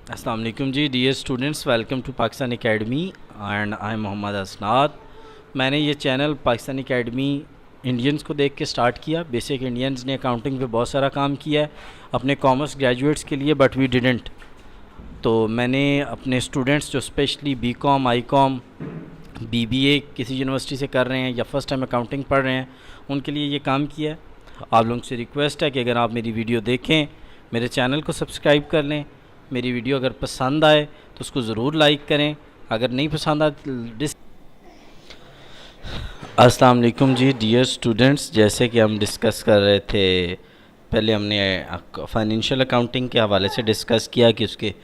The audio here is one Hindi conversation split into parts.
अस्सलाम वालेकुम जी dear students, welcome to Pakistan academy and I am Mohammad Asnad. मैंने ये चैनल पाकिस्तान एकेडमी इंडियंस को देख के स्टार्ट किया। बेसिक इंडियंस ने अकाउंटिंग पे बहुत सारा काम किया है अपने कॉमर्स ग्रेजुएट्स के लिए, बट वी डिडेंट। तो मैंने अपने स्टूडेंट्स जो स्पेशली बीकॉम, आईकॉम, बीबीए किसी यूनिवर्सिटी से कर रहे हैं या फर्स्ट टाइम अकाउंटिंग पढ़ रहे हैं, उनके लिए ये काम किया है। आप लोगों से रिक्वेस्ट है कि अगर आप मेरी वीडियो देखें, मेरे चैनल को सब्सक्राइब कर लें। मेरी वीडियो अगर पसंद आए तो उसको ज़रूर लाइक करें, अगर नहीं पसंद आए अस्सलाम वालेकुम जी डियर स्टूडेंट्स, जैसे कि हम डिस्कस कर रहे थे, पहले हमने फाइनेंशियल अकाउंटिंग के हवाले से डिस्कस किया कि उसके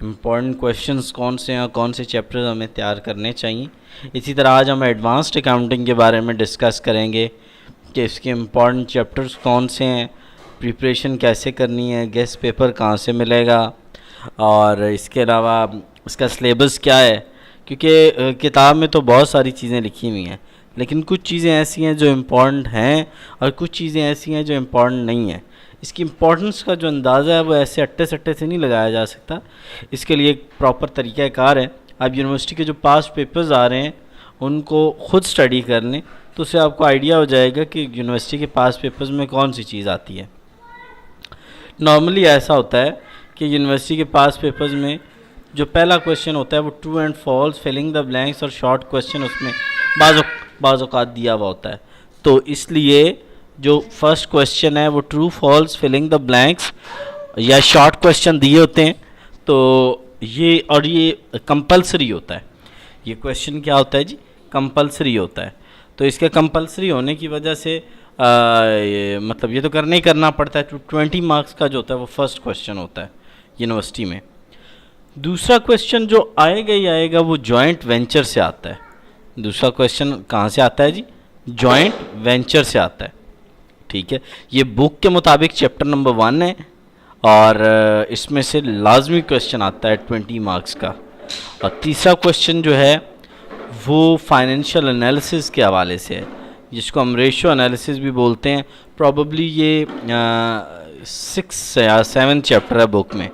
इम्पॉर्टेंट क्वेश्चंस कौन से हैं और कौन से चैप्टर्स हमें तैयार करने चाहिए। इसी तरह आज हम एडवांस्ड अकाउंटिंग के बारे में डिस्कस करेंगे कि इसके इम्पॉर्टेंट चैप्टर्स कौन से हैं, प्रिपरेशन कैसे करनी है, गेस्ट पेपर कहाँ से मिलेगा, और इसके अलावा इसका सिलेबस क्या है। क्योंकि किताब में तो बहुत सारी चीज़ें लिखी हुई हैं, लेकिन कुछ चीज़ें ऐसी हैं जो इम्पॉर्टेंट हैं और कुछ चीज़ें ऐसी हैं जो इम्पॉर्टेंट नहीं हैं। इसकी इम्पोर्टेंस का जो अंदाज़ा है वो ऐसे अट्टे सट्टे से नहीं लगाया जा सकता। इसके लिए एक प्रॉपर तरीक़ाकार है। आप यूनिवर्सिटी के जो पास्ट पेपर्स आ रहे हैं उनको ख़ुद स्टडी कर लें, तो उससे आपको आइडिया हो जाएगा कि यूनिवर्सिटी के पास्ट पेपर्स में कौन सी चीज़ आती है। नॉर्मली ऐसा होता है कि यूनिवर्सिटी के पास पेपर्स में जो पहला क्वेश्चन होता है वो true and false, filling the blanks और शॉर्ट क्वेश्चन उसमें बाज़ औक़ात दिया हुआ होता है। तो इसलिए जो फर्स्ट क्वेश्चन है वो true false, filling the blanks या शॉर्ट क्वेश्चन दिए होते हैं। तो ये कंपलसरी होता है। ये क्वेश्चन क्या होता है जी? कंपलसरी होता है। तो इसके कंपलसरी होने की वजह से मतलब ये तो करना ही करना पड़ता है। 20 मार्क्स का जो होता है वो फर्स्ट क्वेश्चन होता है यूनिवर्सिटी में। दूसरा क्वेश्चन जो आएगा ही आएगा वो जॉइंट वेंचर से आता है। दूसरा क्वेश्चन कहाँ से आता है जी? जॉइंट वेंचर से आता है। ठीक है, ये बुक के मुताबिक चैप्टर नंबर 1 है और इसमें से लाजमी क्वेश्चन आता है 20 मार्क्स का। और तीसरा क्वेश्चन जो है वो फाइनेंशियल एनालिसिस के हवाले से है, जिसको हम रेशियो एनालिसिस भी बोलते हैं। प्रॉबली ये 6 या 7 चैप्टर है बुक में,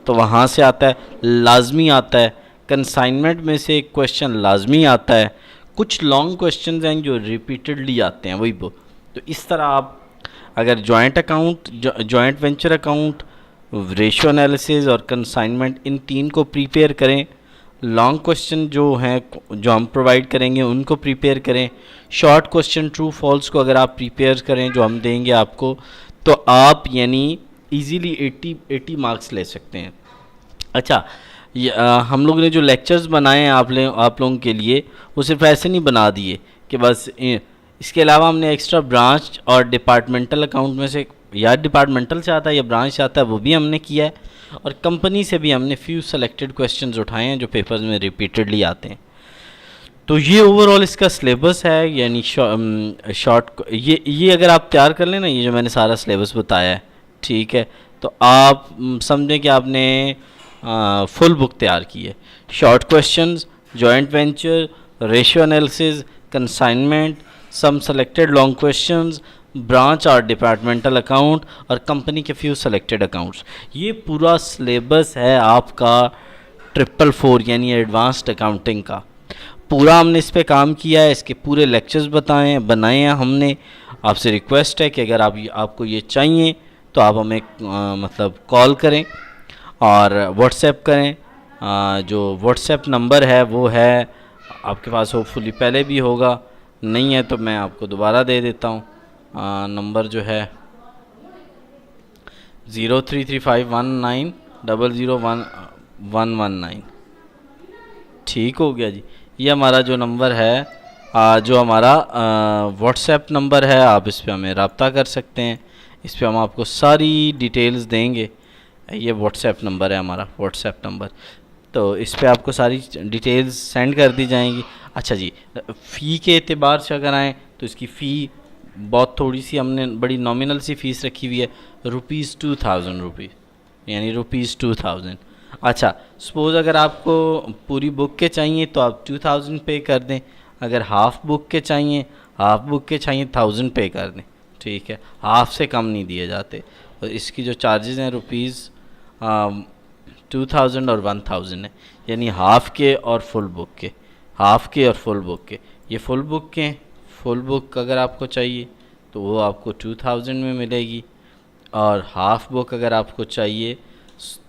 तो वहाँ से आता है, लाजमी आता है। कंसाइनमेंट में से एक क्वेश्चन लाजमी आता है। कुछ लॉन्ग क्वेश्चन हैं जो रिपीटेडली आते हैं वही बुक। तो इस तरह आप अगर joint venture account, ratio analysis और कंसाइनमेंट, इन 3 को प्रिपेयर करें। लॉन्ग क्वेश्चन जो हैं जो हम प्रोवाइड करेंगे उनको प्रिपेयर करें। शॉर्ट क्वेश्चन ट्रू फॉल्स को अगर आप प्रिपेयर करें जो हम देंगे आपको, तो आप यानी इजीली 80 मार्क्स ले सकते हैं। अच्छा, हम लोग ने जो लेक्चर्स बनाए हैं आप लोगों के लिए, वो सिर्फ ऐसे नहीं बना दिए कि बस इसके अलावा हमने एक्स्ट्रा ब्रांच और डिपार्टमेंटल अकाउंट में से, या डिपार्टमेंटल से आता है या ब्रांच से आता है, वो भी हमने किया है। और कंपनी से भी हमने फ्यू सेलेक्टेड क्वेश्चंस उठाए हैं जो पेपर्स में रिपीटेडली आते हैं। तो ये ओवरऑल इसका सिलेबस है, यानी शॉर्ट ये अगर आप तैयार कर लें ना, ये जो मैंने सारा सिलेबस बताया है, ठीक है, तो आप समझें कि आपने फुल बुक तैयार की है। Short questions, joint venture, ratio analysis, consignment, some selected long questions, branch और डिपार्टमेंटल अकाउंट और कंपनी के फ्यू सेलेक्टेड अकाउंट्स, ये पूरा सिलेबस है आपका 444 यानी एडवांस्ड अकाउंटिंग का। पूरा हमने इस पे काम किया है, इसके पूरे लेक्चर्स बनाए हैं हमने। आपसे रिक्वेस्ट है कि अगर आपको ये चाहिए तो आप हमें मतलब कॉल करें और व्हाट्सएप करें। जो व्हाट्सएप नंबर है वो है आपके पास, होपफुली पहले भी होगा, नहीं है तो मैं आपको दोबारा दे देता हूँ। नंबर जो है 033519001119। ठीक हो गया जी। ये हमारा जो नंबर है, जो हमारा व्हाट्सएप नंबर है, आप इस पर हमें रब्ता कर सकते हैं। इस पर हम आपको सारी डिटेल्स देंगे। ये व्हाट्सएप नंबर है हमारा, व्हाट्सएप नंबर। तो इस पर आपको सारी डिटेल्स सेंड कर दी जाएंगी। अच्छा जी, फ़ी के एतबार से अगर आएँ तो इसकी फ़ी बहुत थोड़ी सी, हमने बड़ी नॉमिनल सी फ़ीस रखी हुई है, ₹2000, यानी ₹2000। अच्छा, सपोज़ अगर आपको पूरी बुक के चाहिए तो आप 2000 पे कर दें। अगर हाफ़ बुक के चाहिए 1000 पे कर दें। ठीक है, हाफ़ से कम नहीं दिए जाते। और इसकी जो चार्जेज़ हैं 2000 और 1000 है, यानी हाफ के और फुल बुक के, हाफ के और फुल बुक के। ये फुल बुक के हैं, फुल बुक अगर आपको चाहिए तो वो आपको 2000 में मिलेगी, और हाफ बुक अगर आपको चाहिए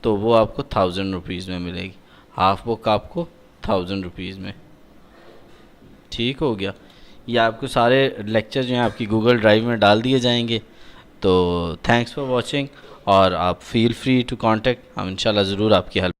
तो वो आपको 1000 रुपीज़ में मिलेगी। हाफ बुक आपको 1000 रुपीज़ में। ठीक हो गया। ये आपको सारे लेक्चर जो हैं आपकी गूगल ड्राइव में डाल दिए जाएंगे। तो थैंक्स फॉर वॉचिंग, और आप फील फ्री टू कांटेक्ट, हम इंशाल्लाह ज़रूर आपकी हेल्प